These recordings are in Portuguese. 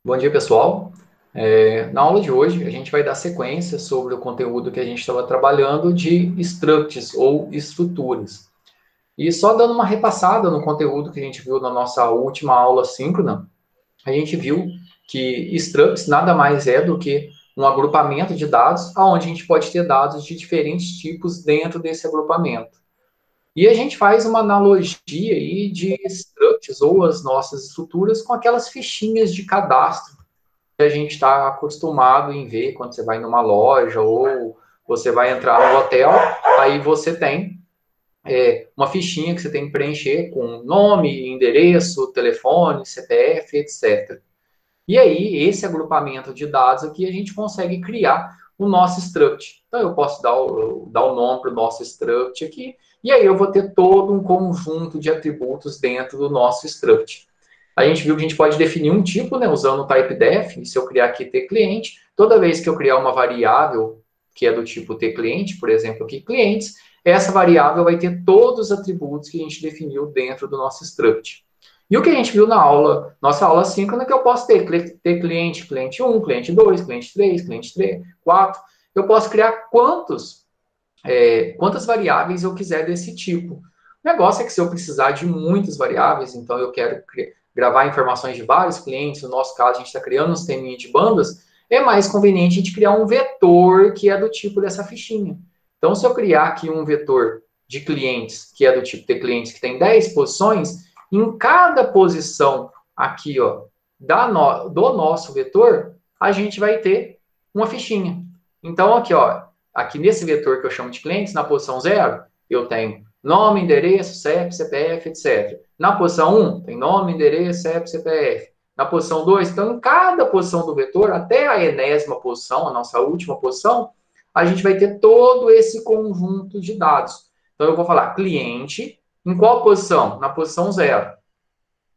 Bom dia, pessoal. Na aula de hoje, a gente vai dar sequência sobre o conteúdo que a gente estava trabalhando de structs ou estruturas. E só dando uma repassada no conteúdo que a gente viu na nossa última aula síncrona, a gente viu que structs nada mais é do que um agrupamento de dados, onde a gente pode ter dados de diferentes tipos dentro desse agrupamento. E a gente faz uma analogia aí de structs ou as nossas estruturas com aquelas fichinhas de cadastro que a gente está acostumado em ver quando você vai numa loja ou você vai entrar no hotel, aí você tem uma fichinha que você tem que preencher com nome, endereço, telefone, CPF, etc. E aí, esse agrupamento de dados aqui, a gente consegue criar o nosso struct. Então, eu posso dar o nome para o nosso struct aqui, e aí eu vou ter todo um conjunto de atributos dentro do nosso struct. A gente viu que a gente pode definir um tipo, né, usando o typedef. Se eu criar aqui tClient, toda vez que eu criar uma variável que é do tipo tClient, por exemplo, aqui clientes, essa variável vai ter todos os atributos que a gente definiu dentro do nosso struct. E o que a gente viu na aula, nossa aula síncrona, que eu posso ter cliente, cliente 1, cliente 2, cliente 3, cliente 3, 4. Eu posso criar quantas variáveis eu quiser desse tipo. O negócio é que se eu precisar de muitas variáveis, então eu quero gravar informações de vários clientes, no nosso caso a gente está criando um sisteminha de bandas, é mais conveniente a gente criar um vetor que é do tipo dessa fichinha. Então, se eu criar aqui um vetor de clientes, que é do tipo de clientes que tem 10 posições, em cada posição aqui, ó, do nosso vetor, a gente vai ter uma fichinha. Então, aqui, ó, aqui nesse vetor que eu chamo de clientes, na posição 0, eu tenho nome, endereço, CEP, CPF, etc. Na posição 1, tem nome, endereço, CEP, CPF. Na posição 2, então, em cada posição do vetor, até a enésima posição, a nossa última posição, a gente vai ter todo esse conjunto de dados. Então, eu vou falar cliente, em qual posição? Na posição 0.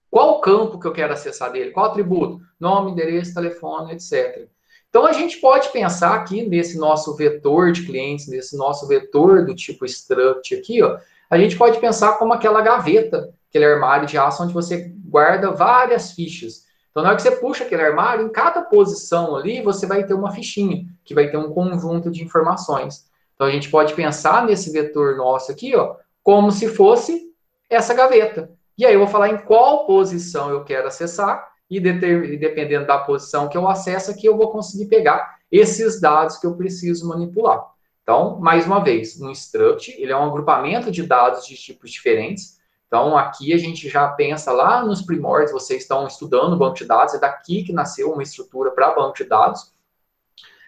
Qual campo que eu quero acessar dele? Qual atributo? Nome, endereço, telefone, etc. Então, a gente pode pensar aqui nesse nosso vetor de clientes, nesse nosso vetor do tipo struct aqui, ó, a gente pode pensar como aquela gaveta, aquele armário de aço onde você guarda várias fichas. Então, na hora que você puxa aquele armário, em cada posição ali, você vai ter uma fichinha, que vai ter um conjunto de informações. Então, a gente pode pensar nesse vetor nosso aqui, ó, como se fosse essa gaveta. E aí eu vou falar em qual posição eu quero acessar, e dependendo da posição que eu acesso aqui, eu vou conseguir pegar esses dados que eu preciso manipular. Então, mais uma vez, um struct, ele é um agrupamento de dados de tipos diferentes. Então, aqui a gente já pensa lá nos primórdios, vocês estão estudando banco de dados, é daqui que nasceu uma estrutura para banco de dados.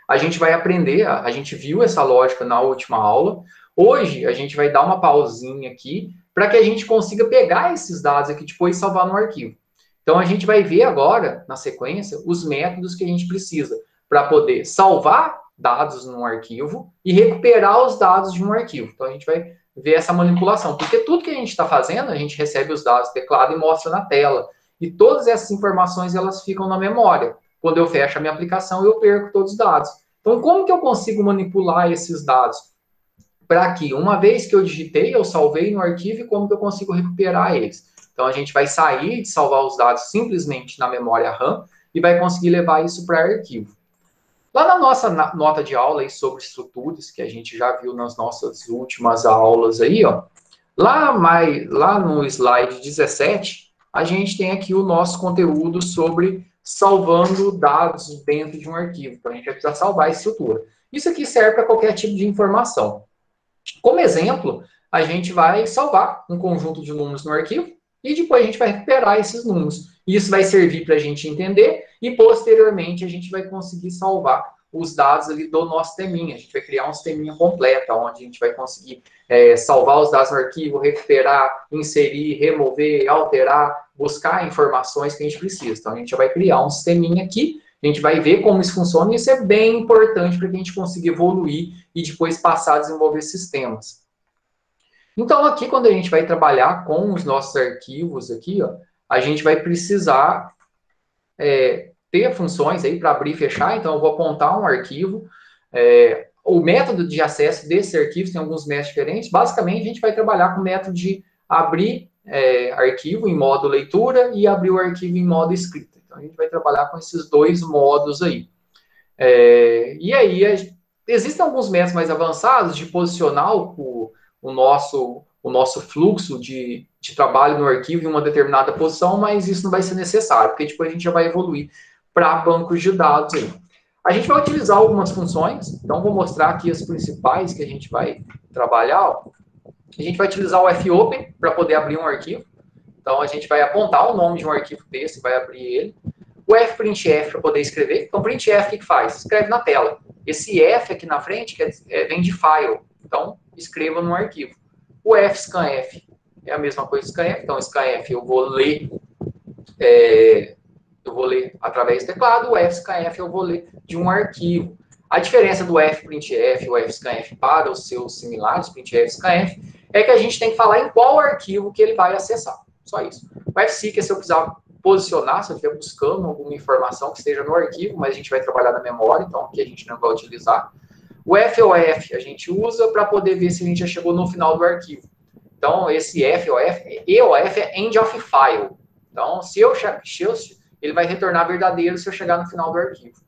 A gente vai aprender, a gente viu essa lógica na última aula. Hoje, a gente vai dar uma pausinha aqui para que a gente consiga pegar esses dados aqui depois e salvar no arquivo. Então, a gente vai ver agora, na sequência, os métodos que a gente precisa para poder salvar dados num arquivo e recuperar os dados de um arquivo. Então, a gente vai ver essa manipulação, porque tudo que a gente está fazendo, a gente recebe os dados do teclado e mostra na tela. E todas essas informações, elas ficam na memória. Quando eu fecho a minha aplicação, eu perco todos os dados. Então, como que eu consigo manipular esses dados? Para que, uma vez que eu digitei, eu salvei no arquivo, e como que eu consigo recuperar eles? Então, a gente vai sair de salvar os dados simplesmente na memória RAM e vai conseguir levar isso para arquivo. Lá na nossa nota de aula aí sobre estruturas, que a gente já viu nas nossas últimas aulas aí, ó, lá no slide 17, a gente tem aqui o nosso conteúdo sobre salvando dados dentro de um arquivo. Então, a gente vai precisar salvar a estrutura. Isso aqui serve para qualquer tipo de informação. Como exemplo, a gente vai salvar um conjunto de números no arquivo e depois a gente vai recuperar esses números. Isso vai servir para a gente entender e, posteriormente, a gente vai conseguir salvar os dados ali do nosso teminha. A gente vai criar um sisteminha completo, onde a gente vai conseguir salvar os dados no arquivo, recuperar, inserir, remover, alterar, buscar informações que a gente precisa. Então, a gente vai criar um sisteminha aqui, a gente vai ver como isso funciona, e isso é bem importante para que a gente consiga evoluir e depois passar a desenvolver sistemas. Então, aqui, quando a gente vai trabalhar com os nossos arquivos aqui, ó, a gente vai precisar ter funções aí para abrir e fechar. Então, eu vou apontar um arquivo. O método de acesso desses arquivos tem alguns métodos diferentes. Basicamente, a gente vai trabalhar com o método de abrir arquivo em modo leitura e abrir o arquivo em modo escrita. Então, a gente vai trabalhar com esses dois modos aí. E aí, existem alguns métodos mais avançados de posicionar o nosso fluxo de trabalho no arquivo em uma determinada posição, mas isso não vai ser necessário, porque depois a gente já vai evoluir para bancos de dados aí. A gente vai utilizar algumas funções, então vou mostrar aqui as principais que a gente vai trabalhar. A gente vai utilizar o fopen para poder abrir um arquivo. Então, a gente vai apontar o nome de um arquivo texto e vai abrir ele. O fprintf para poder escrever. Então, printf, o que faz? Escreve na tela. Esse F aqui na frente vem de file. Então, escreva no arquivo. O fscanf é a mesma coisa que scanf. Então, scanf eu vou ler através do teclado. O fscanf eu vou ler de um arquivo. A diferença do fprintf e o fscanf para os seus similares, printf e scanf, é que a gente tem que falar em qual arquivo que ele vai acessar. Só isso. O fseek é se eu precisar posicionar, se eu estiver buscando alguma informação que esteja no arquivo, mas a gente vai trabalhar na memória, então aqui a gente não vai utilizar. O fof a gente usa para poder ver se a gente já chegou no final do arquivo. Então, esse EOF é end of file. Então, ele vai retornar verdadeiro se eu chegar no final do arquivo.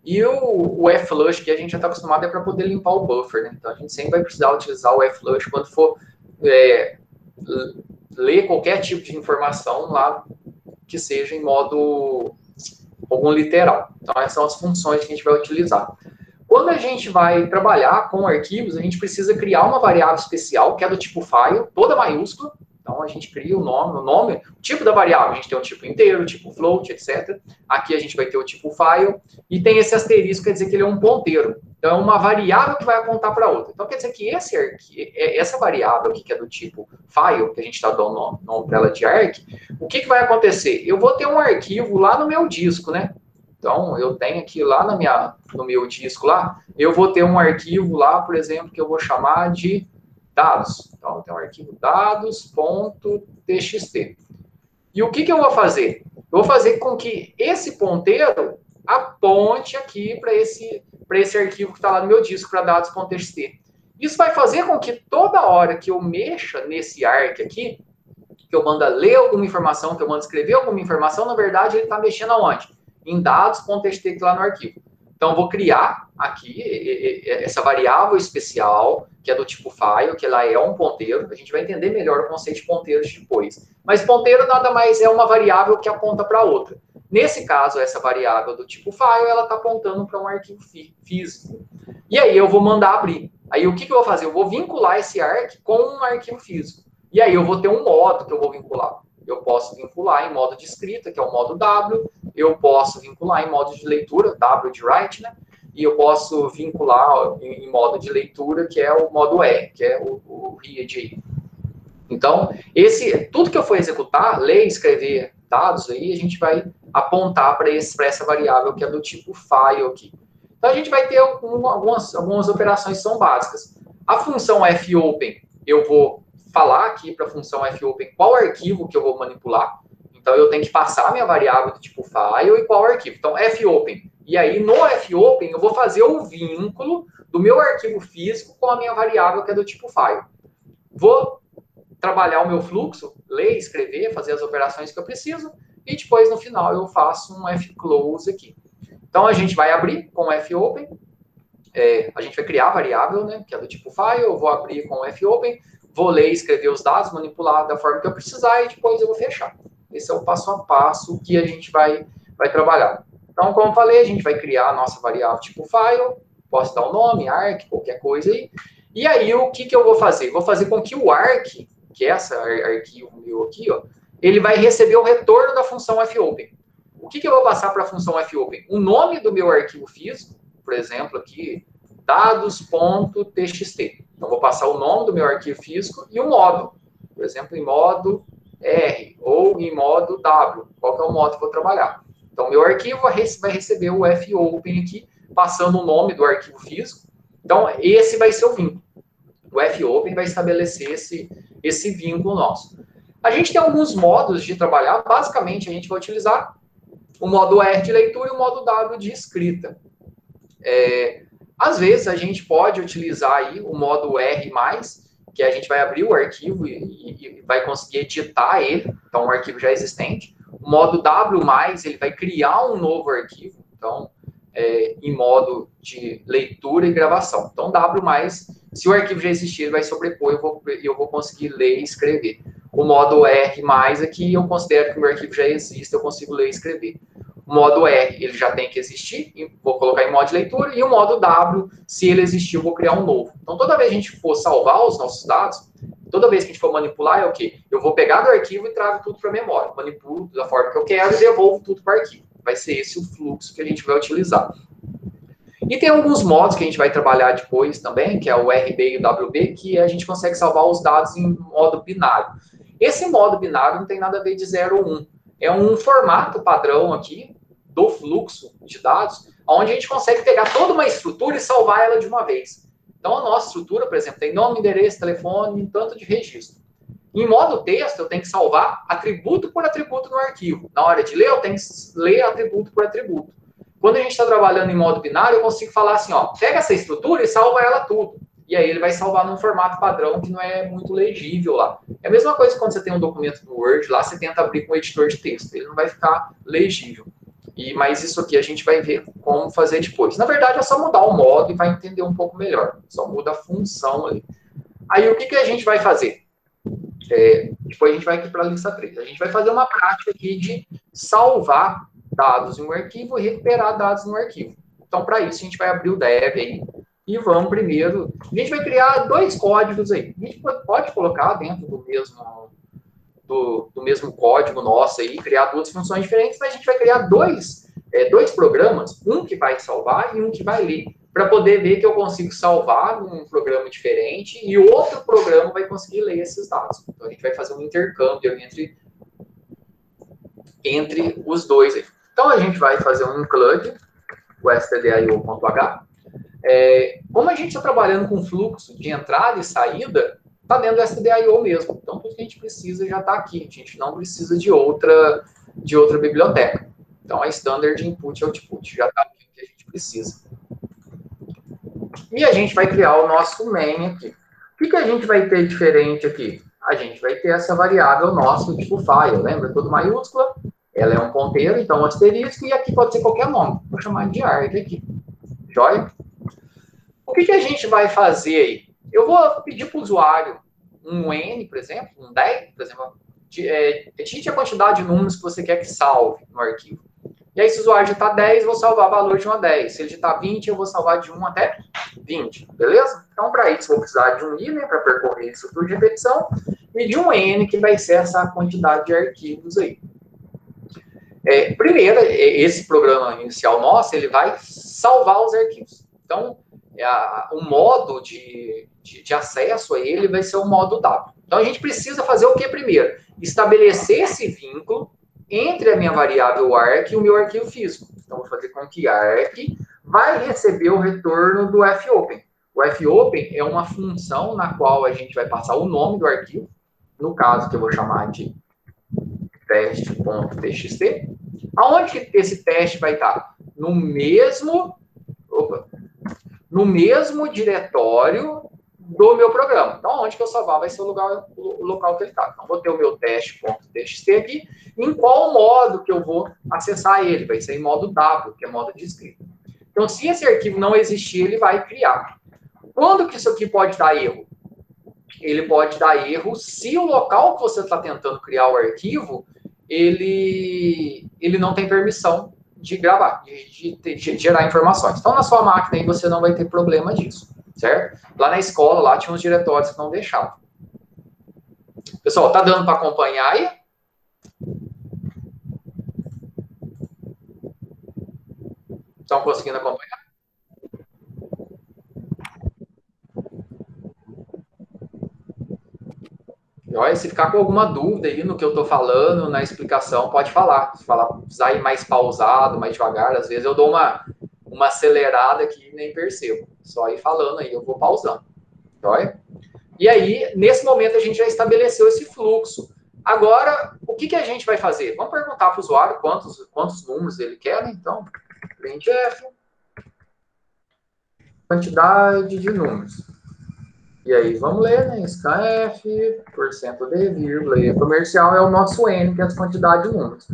E o flush, que a gente já está acostumado, é para poder limpar o buffer, né? Então, a gente sempre vai precisar utilizar o flush quando for ler qualquer tipo de informação lá que seja em modo algum literal. Então, essas são as funções que a gente vai utilizar. Quando a gente vai trabalhar com arquivos, a gente precisa criar uma variável especial, que é do tipo file, toda maiúscula. Então, a gente cria o tipo da variável. A gente tem o tipo inteiro, o tipo float, etc. Aqui a gente vai ter o tipo file. E tem esse asterisco, quer dizer que ele é um ponteiro. Então, é uma variável que vai apontar para outra. Então, quer dizer que essa variável aqui, que é do tipo file, que a gente está dando nome para ela de arc, o que vai acontecer? Eu vou ter um arquivo lá no meu disco, né? Então, eu tenho aqui lá no meu disco lá, eu vou ter um arquivo lá, por exemplo, que eu vou chamar de dados. Então, eu tenho um arquivo dados.txt. E o que eu vou fazer? Eu vou fazer com que esse ponteiro aponte aqui para esse arquivo que está lá no meu disco, para dados.txt. Isso vai fazer com que toda hora que eu mexa nesse arc aqui, que eu mando ler alguma informação, que eu mando escrever alguma informação, na verdade, ele está mexendo aonde? Em dados.txt lá no arquivo. Então, eu vou criar aqui essa variável especial, que é do tipo file, que ela é um ponteiro. A gente vai entender melhor o conceito de ponteiros depois. Mas ponteiro nada mais é uma variável que aponta para outra. Nesse caso, essa variável do tipo file, ela está apontando para um arquivo físico. E aí, eu vou mandar abrir. Aí, o que eu vou fazer? Eu vou vincular esse arc com um arquivo físico. E aí, eu vou ter um modo que eu vou vincular. Eu posso vincular em modo de escrita, que é o modo W. Eu posso vincular em modo de leitura, W de write, né? E eu posso vincular em modo de leitura, que é o modo E, que é o read. Então, tudo que eu for executar, ler, escrever dados aí, a gente vai apontar para essa variável que é do tipo file aqui. Então, a gente vai ter algumas operações que são básicas. A função fopen, eu vou falar aqui para a função fopen qual arquivo que eu vou manipular. Então, eu tenho que passar a minha variável do tipo file e qual arquivo. Então, fopen. E aí, no fopen, eu vou fazer o vínculo do meu arquivo físico com a minha variável que é do tipo file. Vou trabalhar o meu fluxo, ler, escrever, fazer as operações que eu preciso. E depois, no final, eu faço um fclose aqui. Então, a gente vai abrir com o fopen. A gente vai criar a variável, né, que é do tipo file. Eu vou abrir com o fopen. Vou ler, escrever os dados, manipular da forma que eu precisar e depois eu vou fechar. Esse é o passo a passo que a gente vai trabalhar. Então, como eu falei, a gente vai criar a nossa variável tipo file, posso dar um nome, arc, qualquer coisa aí. E aí, o que eu vou fazer? Vou fazer com que o arc, que é esse arquivo meu aqui, ó, ele vai receber o retorno da função fopen. O que eu vou passar para a função fopen? O nome do meu arquivo físico, por exemplo, aqui, dados.txt. Então, vou passar o nome do meu arquivo físico e o modo. Por exemplo, em modo R ou em modo W. Qual que é o modo que eu vou trabalhar? Então, meu arquivo vai receber o fopen aqui, passando o nome do arquivo físico. Então, esse vai ser o vínculo. O fopen vai estabelecer esse vínculo nosso. A gente tem alguns modos de trabalhar. Basicamente, a gente vai utilizar o modo R de leitura e o modo W de escrita. Às vezes, a gente pode utilizar aí o modo R+, que a gente vai abrir o arquivo e vai conseguir editar ele, então um arquivo já existente. O modo W+, ele vai criar um novo arquivo, então, em modo de leitura e gravação. Então, W+, se o arquivo já existir, ele vai sobrepor e eu vou conseguir ler e escrever. O modo R+, aqui, eu considero que o arquivo já existe, eu consigo ler e escrever. O modo R, ele já tem que existir, vou colocar em modo de leitura, e o modo W, se ele existir, eu vou criar um novo. Então, toda vez que a gente for salvar os nossos dados, toda vez que a gente for manipular, é o quê? Eu vou pegar do arquivo e trago tudo para a memória. Manipulo da forma que eu quero e devolvo tudo para o arquivo. Vai ser esse o fluxo que a gente vai utilizar. E tem alguns modos que a gente vai trabalhar depois também, que é o RB e o WB, que a gente consegue salvar os dados em modo binário. Esse modo binário não tem nada a ver de 0 ou 1. É um formato padrão aqui do fluxo de dados, onde a gente consegue pegar toda uma estrutura e salvar ela de uma vez. Então, a nossa estrutura, por exemplo, tem nome, endereço, telefone, um tanto de registro. Em modo texto, eu tenho que salvar atributo por atributo no arquivo. Na hora de ler, eu tenho que ler atributo por atributo. Quando a gente está trabalhando em modo binário, eu consigo falar assim, ó, pega essa estrutura e salva ela tudo. E aí ele vai salvar num formato padrão que não é muito legível lá. É a mesma coisa quando você tem um documento no Word, lá você tenta abrir com um editor de texto. Ele não vai ficar legível. Mas isso aqui a gente vai ver como fazer depois. Na verdade, é só mudar o modo e vai entender um pouco melhor. Só muda a função ali. Aí, o que a gente vai fazer? Depois a gente vai aqui para a lista 3. A gente vai fazer uma prática aqui de salvar dados em um arquivo e recuperar dados no arquivo. Então, para isso, a gente vai abrir o dev aí e vamos primeiro... A gente vai criar 2 códigos aí. A gente pode colocar dentro do mesmo código nosso aí, criar 2 funções diferentes, mas a gente vai criar dois programas, um que vai salvar e um que vai ler, para poder ver que eu consigo salvar num programa diferente e outro programa vai conseguir ler esses dados. Então, a gente vai fazer um intercâmbio entre os dois aí. Então, a gente vai fazer um include, o stdio.h. Como a gente está trabalhando com fluxo de entrada e saída, está dentro do stdio mesmo. Então, tudo que a gente precisa já está aqui. A gente não precisa de outra biblioteca. Então, a standard input e output já está aqui o que a gente precisa. E a gente vai criar o nosso main aqui. O que a gente vai ter diferente aqui? A gente vai ter essa variável nossa, tipo file, lembra? Tudo maiúscula. Ela é um ponteiro, então um asterisco, e aqui pode ser qualquer nome. Vou chamar de arg aqui. Joia? O que a gente vai fazer aí? Eu vou pedir para o usuário um N, por exemplo, um 10, por exemplo. Digite a quantidade de números que você quer que salve no arquivo. E aí, se o usuário digitar 10, eu vou salvar valor de 1 a 10. Se ele digitar 20, eu vou salvar de 1 até 20. Beleza? Então, para isso, eu vou precisar de um I, né, para percorrer isso tudo de repetição, e de um N, que vai ser essa quantidade de arquivos aí. Primeiro, esse programa inicial nosso, ele vai salvar os arquivos. Então, o modo de acesso a ele vai ser o modo W. Então, a gente precisa fazer o que primeiro? Estabelecer esse vínculo entre a minha variável arc e o meu arquivo físico. Então, vou fazer com que arc vai receber o retorno do fopen. O fopen é uma função na qual a gente vai passar o nome do arquivo, no caso que eu vou chamar de teste.txt. Aonde que esse teste vai estar? No mesmo diretório do meu programa. Então, onde que eu salvar vai ser o local que ele está. Então, vou ter o meu teste.txt aqui. Em qual modo que eu vou acessar ele? Vai ser em modo W, que é modo de escrita. Então, se esse arquivo não existir, ele vai criar. Quando que isso aqui pode dar erro? Ele pode dar erro se o local que você está tentando criar o arquivo, ele não tem permissão de gravar, de gerar informações. Então, na sua máquina aí, você não vai ter problema disso, certo? Lá na escola, lá tinha uns diretórios que não deixavam. Pessoal, tá dando para acompanhar aí? Estão conseguindo acompanhar? Olha, se ficar com alguma dúvida aí no que eu estou falando, na explicação, pode falar. Se precisar ir mais pausado, mais devagar, às vezes eu dou uma acelerada aqui e nem percebo. Só ir falando aí, eu vou pausando. Olha? E aí, nesse momento, a gente já estabeleceu esse fluxo. Agora, o que a gente vai fazer? Vamos perguntar para o usuário quantos números ele quer, né? Então, printf, quantidade de números. E aí, vamos ler, né? SKF, %d, vírgula, e comercial é o nosso N, que é a quantidade de números.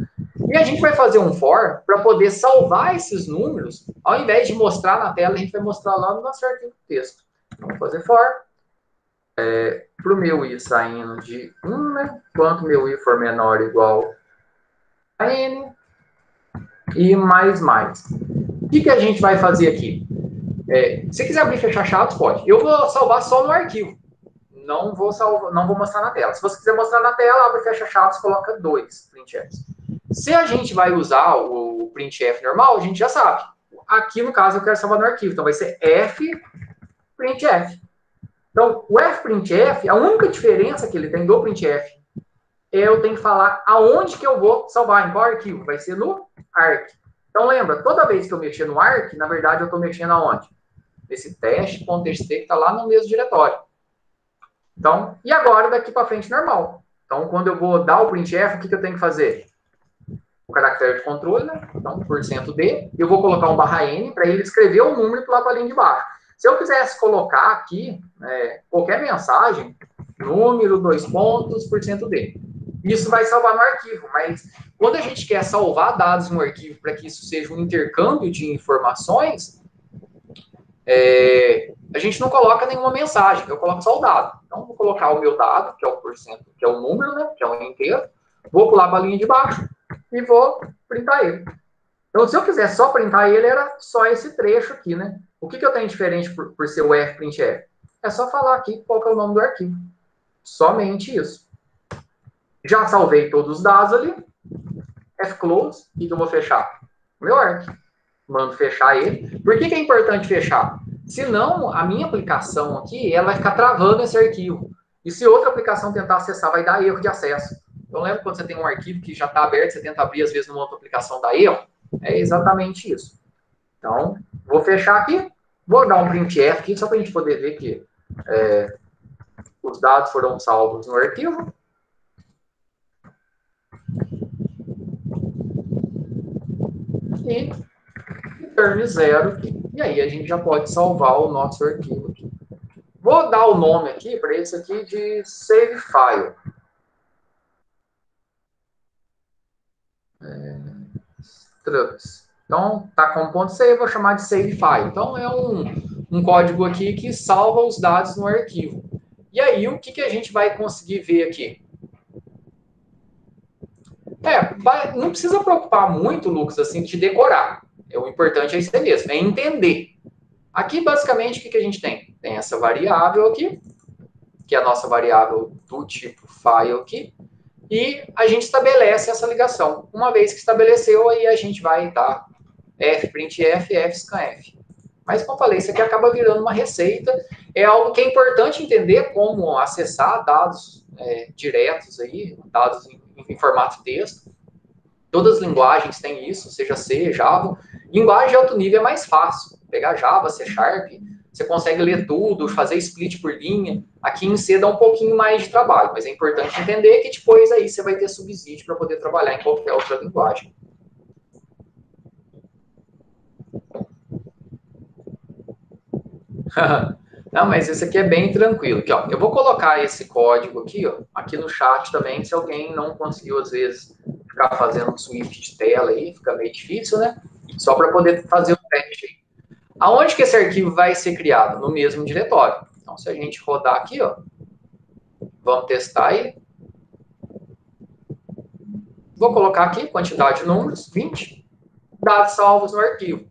E a gente vai fazer um for para poder salvar esses números, ao invés de mostrar na tela, a gente vai mostrar lá no nosso arquivo texto. Vamos fazer for. Para o meu i saindo de 1, né? Quanto meu i for menor ou igual a n, e mais. O que a gente vai fazer aqui? Se quiser abrir e fechar chaves, pode. Eu vou salvar só no arquivo. Não vou mostrar na tela. Se você quiser mostrar na tela, abre e fecha chaves, coloca 2 printfs. Se a gente vai usar o printf normal, a gente já sabe. Aqui, no caso, eu quero salvar no arquivo. Então, vai ser f printf. Então, o fprintf, a única diferença que ele tem do printf eu tenho que falar aonde que eu vou salvar, em qual arquivo. Vai ser no ARC. Então, lembra, toda vez que eu mexer no ARC, na verdade, eu estou mexendo aonde? Nesse teste.txt que está lá no mesmo diretório. Então, e agora, daqui para frente, normal. Então, quando eu vou dar o printf, o que eu tenho que fazer? O caractere de controle, né? Então, %d. Eu vou colocar um /n para ele escrever o número e pular para a linha de baixo. Se eu quisesse colocar aqui qualquer mensagem, número, 2 pontos, %d. Isso vai salvar no arquivo, mas quando a gente quer salvar dados no arquivo para que isso seja um intercâmbio de informações, a gente não coloca nenhuma mensagem, eu coloco só o dado. Então, vou colocar o meu dado, que é o %, que é o número, né, que é o inteiro, vou pular para a linha de baixo e vou printar ele. Então, se eu quiser só printar ele, era só esse trecho aqui, né? O que eu tenho diferente por ser o fprintf? É só falar aqui qual que é o nome do arquivo. Somente isso. Já salvei todos os dados ali. Fclose, o que eu vou fechar? O meu arc. Mando fechar ele. Por que é importante fechar? Senão, a minha aplicação aqui, ela vai ficar travando esse arquivo. E se outra aplicação tentar acessar, vai dar erro de acesso. Então, lembra quando você tem um arquivo que já está aberto, você tenta abrir, às vezes, numa outra aplicação, dá erro? É exatamente isso. Então, vou fechar aqui. Vou dar um printf aqui, só para a gente poder ver que os dados foram salvos no arquivo. E return 0. E aí a gente já pode salvar o nosso arquivo aqui. Vou dar o nome aqui para esse aqui de save file. Structs. Então, tá com ponto .save, vou chamar de save file. Então, é um código aqui que salva os dados no arquivo. E aí, o que a gente vai conseguir ver aqui? Não precisa preocupar muito, Lucas, assim, de decorar. O importante é isso mesmo, é entender. Aqui, basicamente, o que a gente tem? Tem essa variável aqui, que é a nossa variável do tipo file aqui, e a gente estabelece essa ligação. Uma vez que estabeleceu, aí a gente vai dar fprintf, fscanf. Mas, como eu falei, isso aqui acaba virando uma receita. É algo que é importante entender como acessar dados diretos, aí, dados em formato texto. Todas as linguagens têm isso, seja C, Java. Linguagem de alto nível é mais fácil. Pegar Java, C Sharp, você consegue ler tudo, fazer split por linha. Aqui em C dá um pouquinho mais de trabalho, mas é importante entender que depois aí você vai ter subsídio para poder trabalhar em qualquer outra linguagem. Não, mas esse aqui é bem tranquilo. Aqui, ó, eu vou colocar esse código aqui, ó, aqui no chat também, se alguém não conseguiu, às vezes, ficar fazendo um Swift de tela aí, fica meio difícil, né? Só para poder fazer o teste. Aonde que esse arquivo vai ser criado? No mesmo diretório. Então, se a gente rodar aqui, ó, vamos testar aí. Vou colocar aqui, quantidade de números, 20. Dados salvos no arquivo.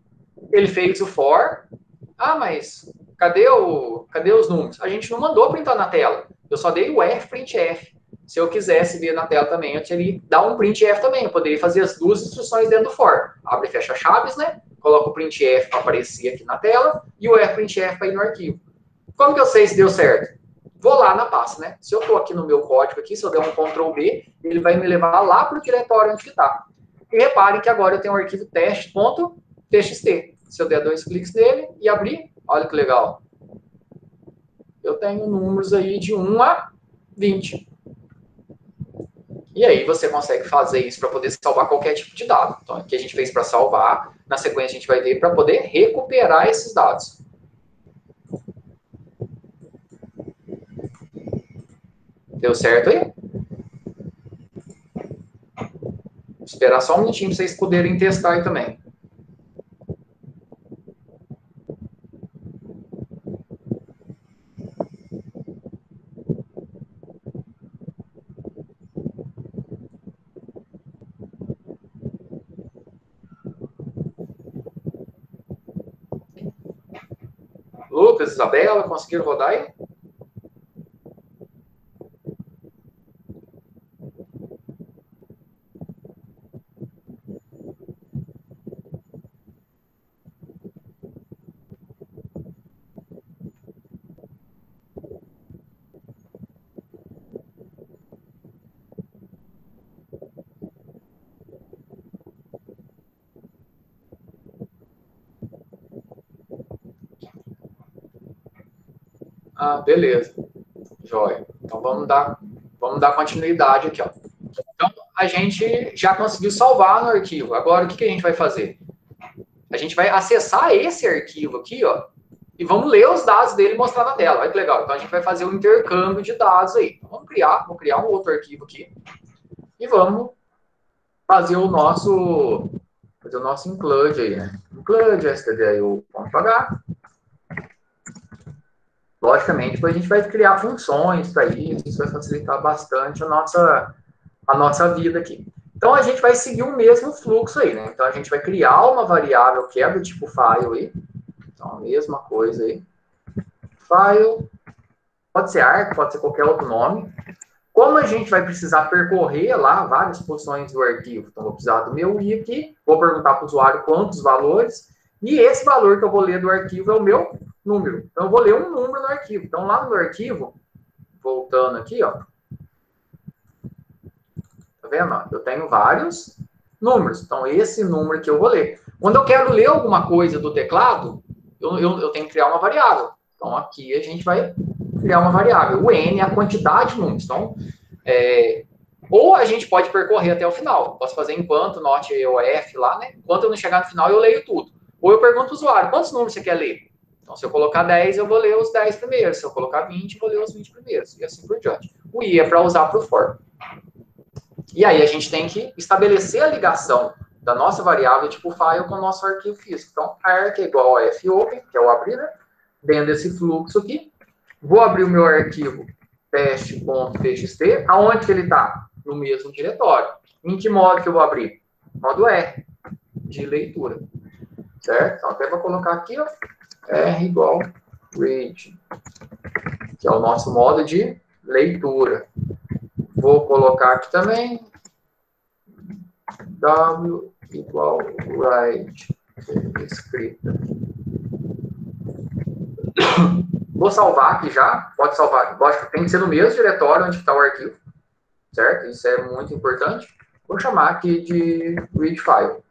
Ele fez o for. Ah, mas cadê os números? A gente não mandou printar na tela. Eu só dei o fprintf. Se eu quisesse ver na tela também, eu teria que dar um printf também. Eu poderia fazer as duas instruções dentro do for. Abre e fecha chaves, né? Coloco o printf para aparecer aqui na tela e o fprintf para ir no arquivo. Como que eu sei se deu certo? Vou lá na pasta, né? Se eu estou aqui no meu código aqui, se eu der um Ctrl B, ele vai me levar lá para o diretório onde está. E reparem que agora eu tenho um arquivo teste.txt. Se eu der 2 cliques nele e abrir, olha que legal. Eu tenho números aí de 1 a 20. E aí você consegue fazer isso para poder salvar qualquer tipo de dado. Então, aqui a gente fez para salvar. Na sequência, a gente vai ver para poder recuperar esses dados. Deu certo aí? Vou esperar só um minutinho para vocês poderem testar aí também. Lucas, Isabela, conseguiram rodar aí? Ah, beleza. Joia. Então vamos dar continuidade aqui, ó. Então a gente já conseguiu salvar no arquivo. Agora o que a gente vai fazer? A gente vai acessar esse arquivo aqui, ó, e vamos ler os dados dele e mostrar na tela. Olha que legal. Então a gente vai fazer um intercâmbio de dados aí. Então, vamos criar um outro arquivo aqui e vamos fazer o nosso include aí, né? Include stdio.h. Logicamente, depois a gente vai criar funções para isso vai facilitar bastante a nossa vida aqui. Então, a gente vai seguir o mesmo fluxo aí, né? Então, a gente vai criar uma variável que é do tipo file aí. Então, a mesma coisa aí. File, pode ser arc, pode ser qualquer outro nome. Como a gente vai precisar percorrer lá várias posições do arquivo, então, vou precisar do meu i aqui, vou perguntar para o usuário quantos valores, e esse valor que eu vou ler do arquivo é o meu número. Então, eu vou ler um número no arquivo. Então, lá no arquivo, voltando aqui, ó. Tá vendo? Eu tenho vários números. Então, esse número que eu vou ler. Quando eu quero ler alguma coisa do teclado, eu tenho que criar uma variável. Então, aqui a gente vai criar uma variável. O n é a quantidade de números. Então, ou a gente pode percorrer até o final. Posso fazer enquanto, not EOF lá, né? Enquanto eu não chegar no final, eu leio tudo. Ou eu pergunto ao usuário, quantos números você quer ler? Então, se eu colocar 10, eu vou ler os 10 primeiros. Se eu colocar 20, eu vou ler os 20 primeiros. E assim por diante. O i é para usar para o for. E aí, a gente tem que estabelecer a ligação da nossa variável tipo file com o nosso arquivo físico. Então, arc é igual a fopen, que é o abrir, né? Dentro desse fluxo aqui. Vou abrir o meu arquivo teste.txt. Aonde que ele está? No mesmo diretório. Em que modo que eu vou abrir? Modo R, de leitura. Certo? Então, até vou colocar aqui, ó. R igual read, que é o nosso modo de leitura. Vou colocar aqui também W igual write, que é escrita. Vou salvar aqui já, pode salvar, lógico, tem que ser no mesmo diretório onde está o arquivo, certo? Isso é muito importante. Vou chamar aqui de read file,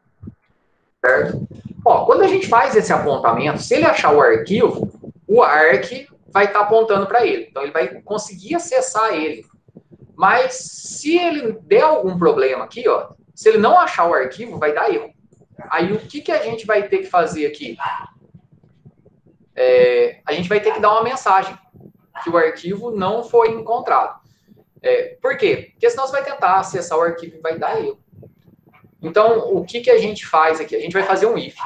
certo? Ó, quando a gente faz esse apontamento, se ele achar o arquivo, o arc vai estar apontando para ele. Então, ele vai conseguir acessar ele. Mas, se ele der algum problema aqui, ó, se ele não achar o arquivo, vai dar erro. Aí, o que a gente vai ter que fazer aqui? A gente vai ter que dar uma mensagem que o arquivo não foi encontrado. Por quê? Porque senão você vai tentar acessar o arquivo e vai dar erro. Então, o que a gente faz aqui? A gente vai fazer um if.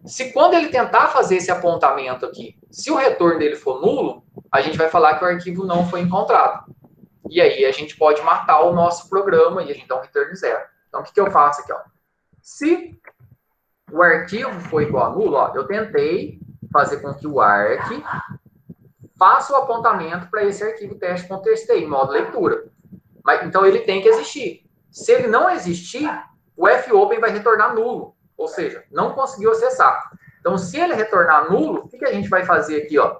Se quando ele tentar fazer esse apontamento aqui, se o retorno dele for nulo, a gente vai falar que o arquivo não foi encontrado. E aí a gente pode matar o nosso programa e a gente dá um return 0. Então, o que eu faço aqui? Ó? Se o arquivo for igual a nulo, ó, eu tentei fazer com que o arc faça o apontamento para esse arquivo teste.txt em modo leitura. Então, ele tem que existir. Se ele não existir, o fopen vai retornar nulo, ou seja, não conseguiu acessar. Então, se ele retornar nulo, o que a gente vai fazer aqui? Ó?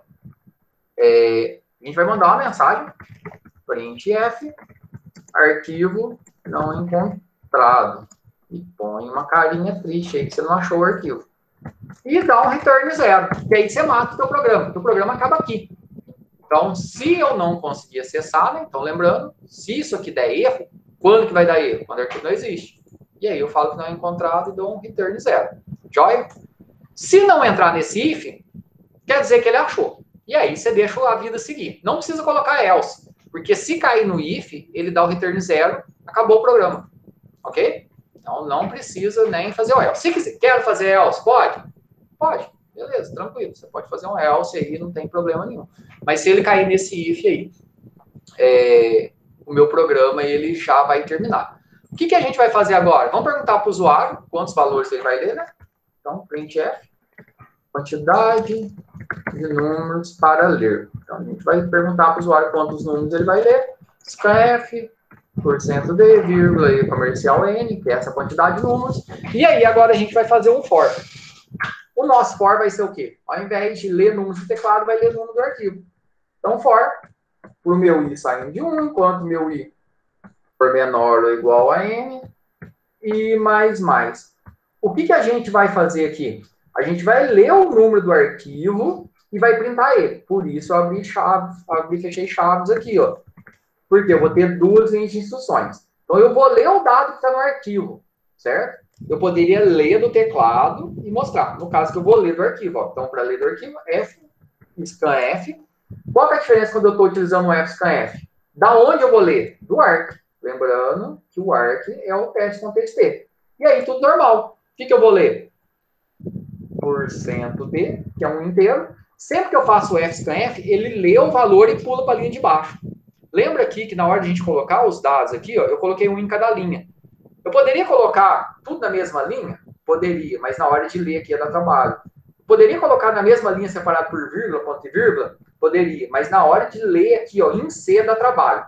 A gente vai mandar uma mensagem, printf, arquivo não encontrado. E põe uma carinha triste aí que você não achou o arquivo. E dá um return 0. E aí você mata o teu programa, porque o programa acaba aqui. Então, se eu não conseguir acessar, né? Então, lembrando, se isso aqui der erro, quando que vai dar erro? Quando o arquivo não existe. E aí eu falo que não é encontrado e dou um return 0. Joia? Se não entrar nesse if, quer dizer que ele achou. E aí você deixa a vida seguir. Não precisa colocar else. Porque se cair no if, ele dá o return 0, acabou o programa. Ok? Então, não precisa nem fazer o else. Se quiser, quero fazer else, pode? Pode. Beleza, tranquilo. Você pode fazer um else aí, não tem problema nenhum. Mas se ele cair nesse if aí, o meu programa ele já vai terminar. O que a gente vai fazer agora? Vamos perguntar para o usuário quantos valores ele vai ler, né? Então, printf, quantidade de números para ler. Então, a gente vai perguntar para o usuário quantos números ele vai ler. scanf, %d, vírgula e comercial n, que é essa quantidade de números. E aí, agora a gente vai fazer um for. O nosso for vai ser o quê? Ao invés de ler números do teclado, vai ler o número do arquivo. Então, for, para o meu i saindo de 1, enquanto meu i for menor ou igual a n, e mais. O que a gente vai fazer aqui? A gente vai ler o número do arquivo e vai printar ele. Por isso, eu abri e fechei chaves aqui, ó. Porque eu vou ter duas linhas de instruções. Então, eu vou ler o dado que está no arquivo, certo? Eu poderia ler do teclado e mostrar. No caso que eu vou ler do arquivo, ó. Então, para ler do arquivo, scanf. Qual é a diferença quando eu estou utilizando o scanf? Da onde eu vou ler? Do arc. Lembrando que o arc é o teste.txt. E aí, tudo normal. O que eu vou ler? %d, que é um inteiro. Sempre que eu faço o fscanf, ele lê o valor e pula para a linha de baixo. Lembra aqui que na hora de a gente colocar os dados aqui, ó, eu coloquei um em cada linha. Eu poderia colocar tudo na mesma linha? Poderia, mas na hora de ler aqui ia dar trabalho. Poderia colocar na mesma linha separado por vírgula, ponto e vírgula? Poderia, mas na hora de ler aqui, ó, em C dá trabalho.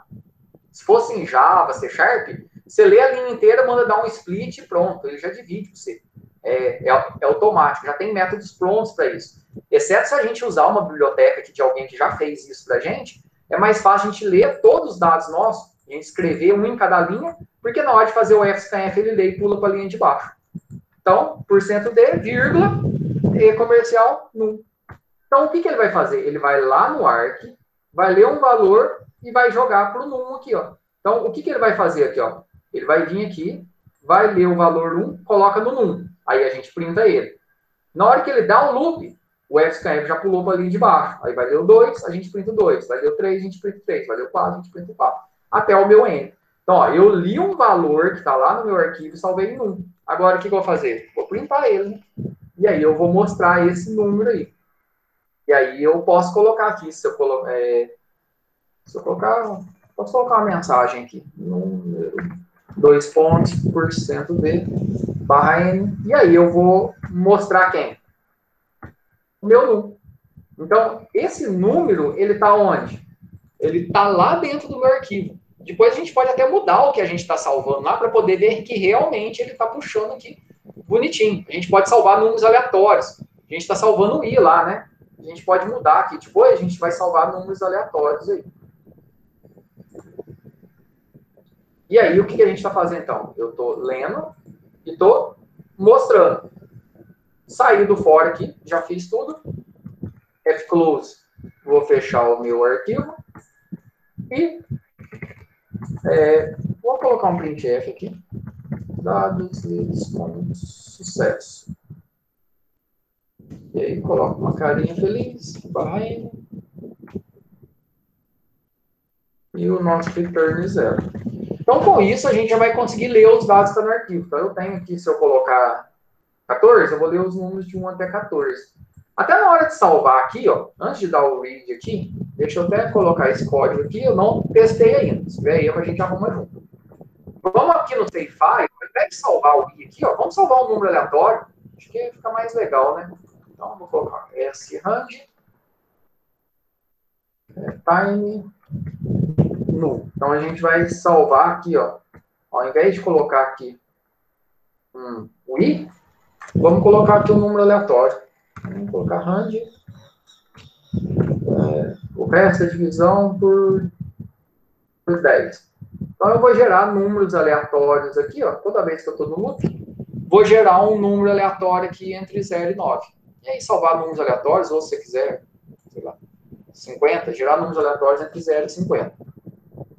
Se fosse em Java, C Sharp, você lê a linha inteira, manda dar um split e pronto, ele já divide para você. É automático, já tem métodos prontos para isso. Exceto se a gente usar uma biblioteca aqui de alguém que já fez isso para a gente, é mais fácil a gente ler todos os dados nossos, a gente escrever um em cada linha, porque na hora de fazer o fscanf, ele lê e pula para a linha de baixo. Então, %d, vírgula, e comercial, num. Então, o que ele vai fazer? Ele vai lá no arc, vai ler um valor e vai jogar para o num aqui, ó. Então, o que ele vai fazer aqui, ó? Ele vai vir aqui, vai ler o valor 1, coloca no num. Aí a gente printa ele. Na hora que ele dá um loop, o fscanf já pulou para a linha de baixo. Aí vai ler o 2, a gente printa o 2. Vai ler o 3, a gente printa o 3. Vai ler o 4, a gente printa o 4. Até o meu n. Então, ó, eu li um valor que está lá no meu arquivo e salvei em 1. Agora, o que eu vou fazer? Vou printar ele, né? E aí eu vou mostrar esse número aí. E aí eu posso colocar aqui, se eu colocar, posso colocar uma mensagem aqui. Número 2 pontos, %d, barra n. E aí eu vou mostrar quem? O meu número. Então, esse número, ele está onde? Ele está lá dentro do meu arquivo. Depois a gente pode até mudar o que a gente está salvando lá para poder ver que realmente ele está puxando aqui bonitinho. A gente pode salvar números aleatórios. A gente está salvando o i lá, né? A gente pode mudar aqui. Depois a gente vai salvar números aleatórios aí. E aí, o que a gente está fazendo então? Eu estou lendo e estou mostrando. Saí do for aqui, já fiz tudo. Fclose, vou fechar o meu arquivo. E vou colocar um printf aqui. Dados lidos com sucesso. E aí, coloco uma carinha feliz, barra n. E o nosso return 0. Então, com isso, a gente já vai conseguir ler os dados que estão no arquivo. Então, eu tenho aqui, se eu colocar 14, eu vou ler os números de 1 até 14. Até na hora de salvar aqui, ó, antes de dar o read aqui, deixa eu até colocar esse código aqui, eu não testei ainda. Se tiver erro, a gente arruma junto. Vamos aqui no save file, ao invés de salvar o i aqui, ó, vamos salvar um número aleatório. Acho que fica mais legal, né? Então, eu vou colocar srand time null. Então, a gente vai salvar aqui, ó. Ao invés de colocar aqui o i, vamos colocar aqui um número aleatório. Vamos colocar rand. O resto é divisão por 10. Então, eu vou gerar números aleatórios aqui, ó. Toda vez que eu estou no loop, vou gerar um número aleatório aqui entre 0 e 9. E aí, salvar números aleatórios, ou se você quiser, sei lá, 50, gerar números aleatórios entre 0 e 50.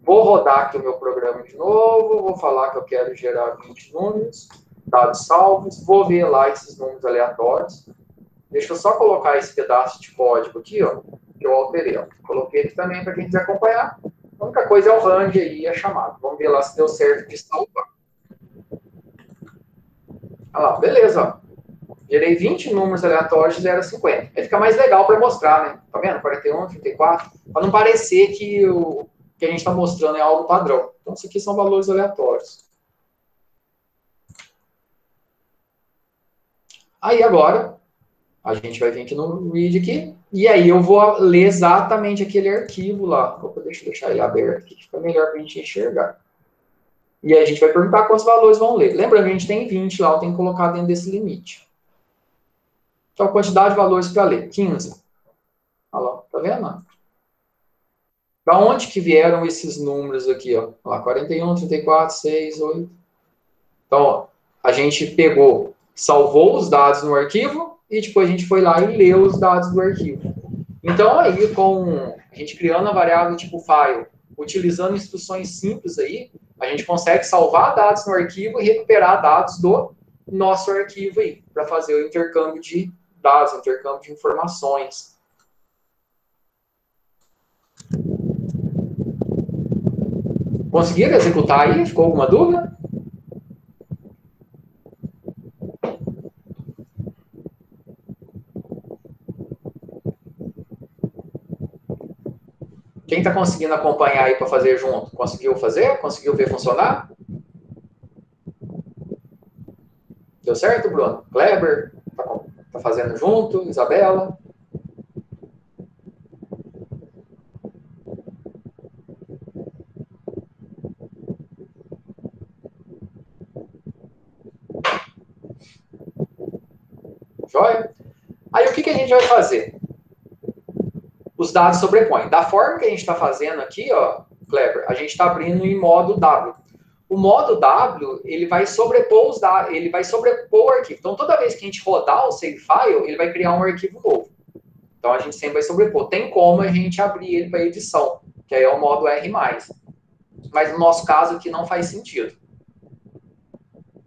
Vou rodar aqui o meu programa de novo, vou falar que eu quero gerar 20 números, dados salvos, vou ver lá esses números aleatórios. Deixa eu só colocar esse pedaço de código aqui, ó, que eu alterei. Ó. Coloquei aqui também para quem quiser acompanhar. A única coisa é o range aí, a chamada. Vamos ver lá se deu certo de salvar. Olha lá, beleza, ó. Gerei 20 números aleatórios de 0 a 50. Aí fica mais legal para mostrar, né? Tá vendo? 41, 34. Para não parecer que o que a gente está mostrando é algo padrão. Então, isso aqui são valores aleatórios. Aí, agora, a gente vai vir aqui no read aqui. E aí, eu vou ler exatamente aquele arquivo lá. Opa, deixa eu deixar ele aberto aqui, que fica melhor para a gente enxergar. E aí, a gente vai perguntar quantos valores vão ler. Lembrando que a gente tem 20 lá, eu tenho que colocar dentro desse limite. Então, a quantidade de valores para ler, 15. Olha lá, tá vendo? Da onde que vieram esses números aqui, ó? Olha lá, 41, 34, 6, 8. Então, ó, a gente pegou, salvou os dados no arquivo e depois a gente foi lá e leu os dados do arquivo. Então, aí, com a gente criando a variável tipo file, utilizando instruções simples aí, a gente consegue salvar dados no arquivo e recuperar dados do nosso arquivo aí, para fazer o intercâmbio de dados, intercâmbio de informações. Conseguiram executar aí? Ficou alguma dúvida? Quem está conseguindo acompanhar aí para fazer junto? Conseguiu fazer? Conseguiu ver funcionar? Deu certo, Bruno? Kleber? Tá fazendo junto? Isabela? Joia? Aí o que a gente vai fazer? Os dados sobrepõem. Da forma que a gente está fazendo aqui, ó, Kleber, a gente está abrindo em modo W. O modo W, ele vai sobrepor os dados, ele vai sobrepor o arquivo. Então, toda vez que a gente rodar o save file, ele vai criar um arquivo novo. Então, a gente sempre vai sobrepor. Tem como a gente abrir ele para edição, que aí é o modo R+. Mas no nosso caso aqui não faz sentido.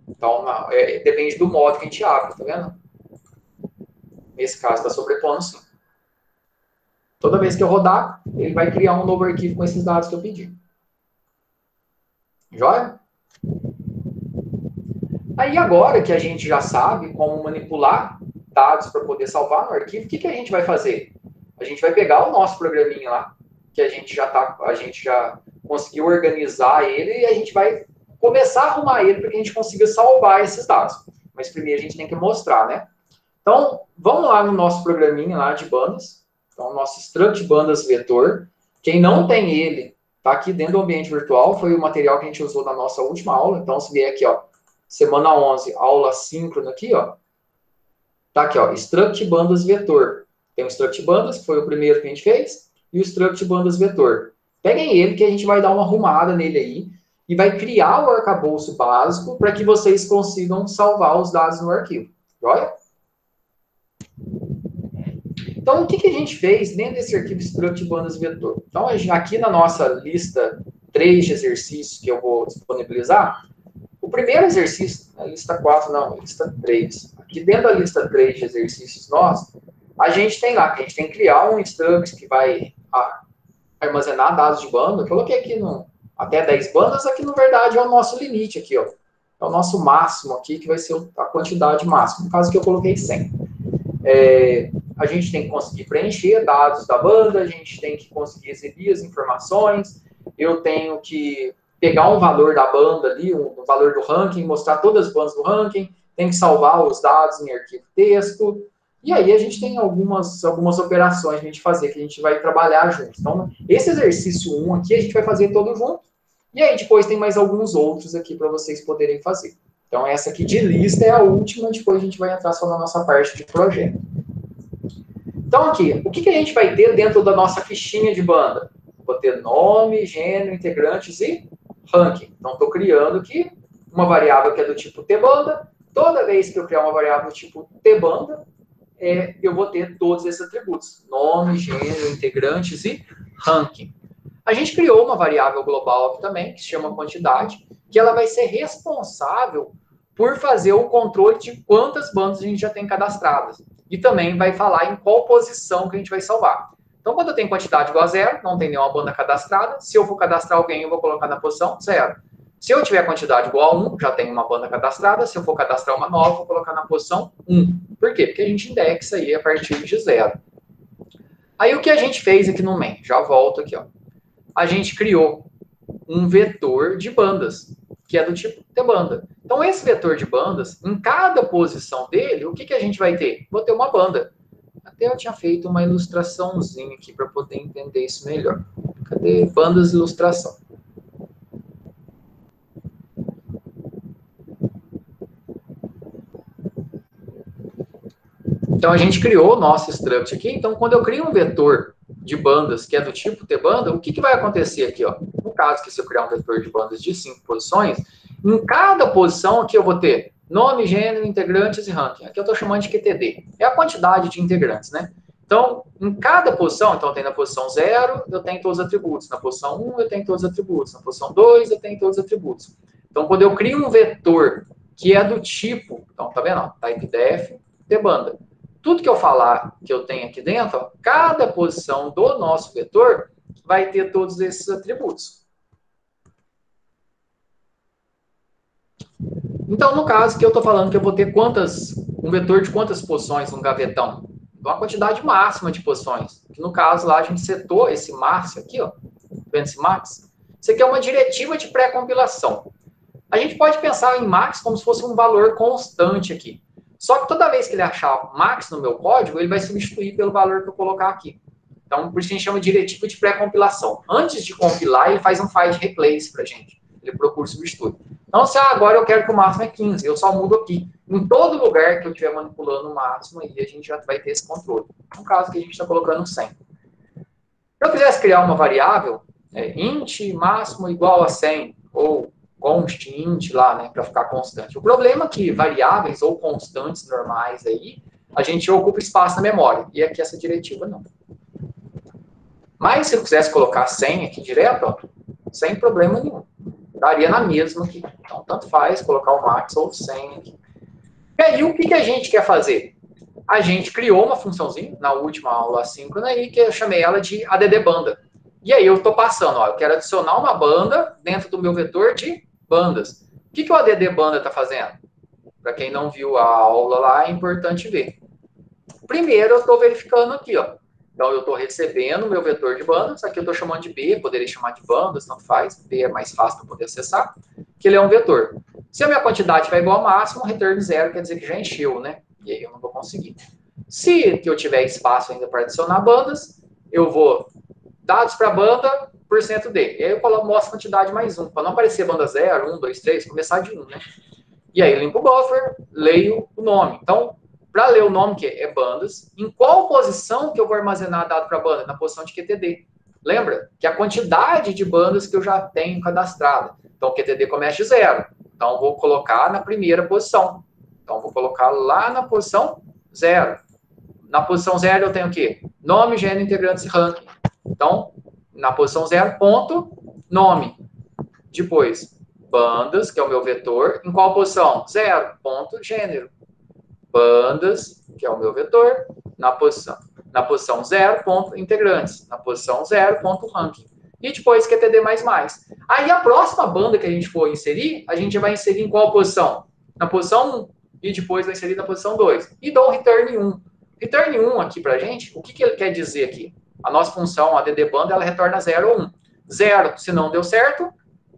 Então, depende do modo que a gente abre, tá vendo? Nesse caso, está sobrepondo sim. Toda vez que eu rodar, ele vai criar um novo arquivo com esses dados que eu pedi. Joia? Aí agora que a gente já sabe como manipular dados para poder salvar no arquivo, o que a gente vai fazer? A gente vai pegar o nosso programinha lá, que a gente já conseguiu organizar ele, e a gente vai começar a arrumar ele para que a gente consiga salvar esses dados. Mas primeiro a gente tem que mostrar, né? Então, vamos lá no nosso programinha lá de bandas. Então, o nosso struct bandas vetor. Quem não tem ele, tá aqui dentro do ambiente virtual, foi o material que a gente usou na nossa última aula. Então, se vier aqui, ó, semana 11, aula síncrona aqui, ó. Tá aqui, ó, struct bandas vetor. Tem o struct bandas, que foi o primeiro que a gente fez, e o struct bandas vetor. Peguem ele que a gente vai dar uma arrumada nele aí e vai criar o arcabouço básico para que vocês consigam salvar os dados no arquivo. Joia? Então, o que a gente fez dentro desse arquivo struct bandas vetor? Então, aqui na nossa lista 3 de exercícios que eu vou disponibilizar, o primeiro exercício, a lista 4 não, a lista 3. Aqui dentro da lista 3 de exercícios nossa, a gente tem lá, que a gente tem que criar um struct que vai armazenar dados de banda. Eu coloquei aqui até 10 bandas, aqui na verdade é o nosso limite aqui, ó. É o nosso máximo aqui, que vai ser a quantidade máxima. No caso que eu coloquei 100. A gente tem que conseguir preencher dados da banda, a gente tem que conseguir exibir as informações, eu tenho que pegar um valor da banda ali, um valor do ranking, mostrar todas as bandas do ranking, tem que salvar os dados em arquivo texto, e aí a gente tem algumas operações a gente fazer, que a gente vai trabalhar junto. Então, esse exercício 1 aqui, a gente vai fazer todo junto, e aí depois tem mais alguns outros aqui para vocês poderem fazer. Então, essa aqui de lista é a última, depois a gente vai entrar só na nossa parte de projeto. Então, aqui, o que a gente vai ter dentro da nossa fichinha de banda? Vou ter nome, gênero, integrantes e ranking. Então, estou criando aqui uma variável que é do tipo tbanda. Toda vez que eu criar uma variável do tipo tbanda, eu vou ter todos esses atributos. Nome, gênero, integrantes e ranking. A gente criou uma variável global aqui também, que se chama quantidade, que ela vai ser responsável por fazer o controle de quantas bandas a gente já tem cadastradas. E também vai falar em qual posição que a gente vai salvar. Então, quando eu tenho quantidade igual a 0, não tem nenhuma banda cadastrada. Se eu for cadastrar alguém, eu vou colocar na posição 0. Se eu tiver quantidade igual a 1, já tenho uma banda cadastrada. Se eu for cadastrar uma nova, eu vou colocar na posição 1. Por quê? Porque a gente indexa aí a partir de 0. Aí o que a gente fez aqui no main? Já volto aqui, ó. A gente criou um vetor de bandas, que é do tipo tbanda. Então, esse vetor de bandas, em cada posição dele, o que a gente vai ter? Vou ter uma banda. Até eu tinha feito uma ilustraçãozinha aqui para poder entender isso melhor. Cadê bandas de ilustração? Então, a gente criou o nosso struct aqui. Então, quando eu crio um vetor de bandas que é do tipo tbanda, o que vai acontecer aqui? Ó? No caso que se eu criar um vetor de bandas de 5 posições, em cada posição aqui eu vou ter nome, gênero, integrantes e ranking. Aqui eu estou chamando de QTD. É a quantidade de integrantes, né? Então, em cada posição, então tem na posição 0, eu tenho todos os atributos. Na posição 1, eu tenho todos os atributos. Na posição 2, eu tenho todos os atributos. Então, quando eu crio um vetor que é do tipo, então, tá vendo? Type def, tbanda. Tudo que eu falar que eu tenho aqui dentro, ó, cada posição do nosso vetor vai ter todos esses atributos. Então, no caso que eu estou falando que eu vou ter um vetor de quantas posições no gavetão? Uma quantidade máxima de posições. Que no caso lá a gente setou esse max aqui, ó. Vendo esse max? Isso aqui é uma diretiva de pré-compilação. A gente pode pensar em max como se fosse um valor constante aqui. Só que toda vez que ele achar max no meu código, ele vai substituir pelo valor que eu colocar aqui. Então, por isso a gente chama de diretiva de pré-compilação. Antes de compilar, ele faz um find replace para a gente. Ele procura substituir. Então, se agora eu quero que o máximo é 15, eu só mudo aqui. Em todo lugar que eu estiver manipulando o máximo, aí a gente já vai ter esse controle. No caso que a gente está colocando 100. Se eu quisesse criar uma variável, int máximo igual a 100, ou const int lá, né, para ficar constante. O problema é que variáveis ou constantes normais aí, a gente ocupa espaço na memória. E aqui essa diretiva não. Mas se eu quisesse colocar 100 aqui direto, ó, sem problema nenhum. Daria na mesma aqui. Então, tanto faz colocar o max ou 100 aqui. E aí, o que a gente quer fazer? A gente criou uma funçãozinha na última aula assíncrona aí, que eu chamei ela de addBanda. E aí eu estou passando, ó, eu quero adicionar uma banda dentro do meu vetor de bandas. O que o addBanda está fazendo? Para quem não viu a aula lá, é importante ver. Primeiro, eu estou verificando aqui, ó. Então, eu estou recebendo o meu vetor de bandas. Aqui eu estou chamando de B, poderia chamar de bandas, tanto faz. B é mais fácil para poder acessar, que ele é um vetor. Se a minha quantidade estiver igual ao máximo, return 0 quer dizer que já encheu, né? E aí eu não vou conseguir. Se eu tiver espaço ainda para adicionar bandas, eu vou dados para banda, % D. E aí eu mostro a quantidade mais 1, para não aparecer banda 0, 1, 2, 3, começar de 1, né? E aí eu limpo o buffer, leio o nome. Então, para ler o nome, que é bandas, em qual posição que eu vou armazenar dado para banda? Na posição de QTD. Lembra? Que é a quantidade de bandas que eu já tenho cadastrada. Então, o QTD começa de 0. Então, eu vou colocar na primeira posição. Então, eu vou colocar lá na posição 0. Na posição 0, eu tenho o quê? Nome, gênero, integrantes e ranking. Então, na posição 0, ponto, nome. Depois, bandas, que é o meu vetor. Em qual posição? 0, ponto, gênero. Bandas, que é o meu vetor, na posição 0, ponto, integrantes. Na posição 0, ponto, ranking. E depois QTD++. Aí a próxima banda que a gente for inserir, a gente vai inserir em qual posição? Na posição 1. E depois vai inserir na posição 2. E dou um return 1. Return 1 aqui pra gente, o que ele quer dizer aqui? A nossa função, a addBanda, ela retorna 0 ou 1. 0 se não deu certo,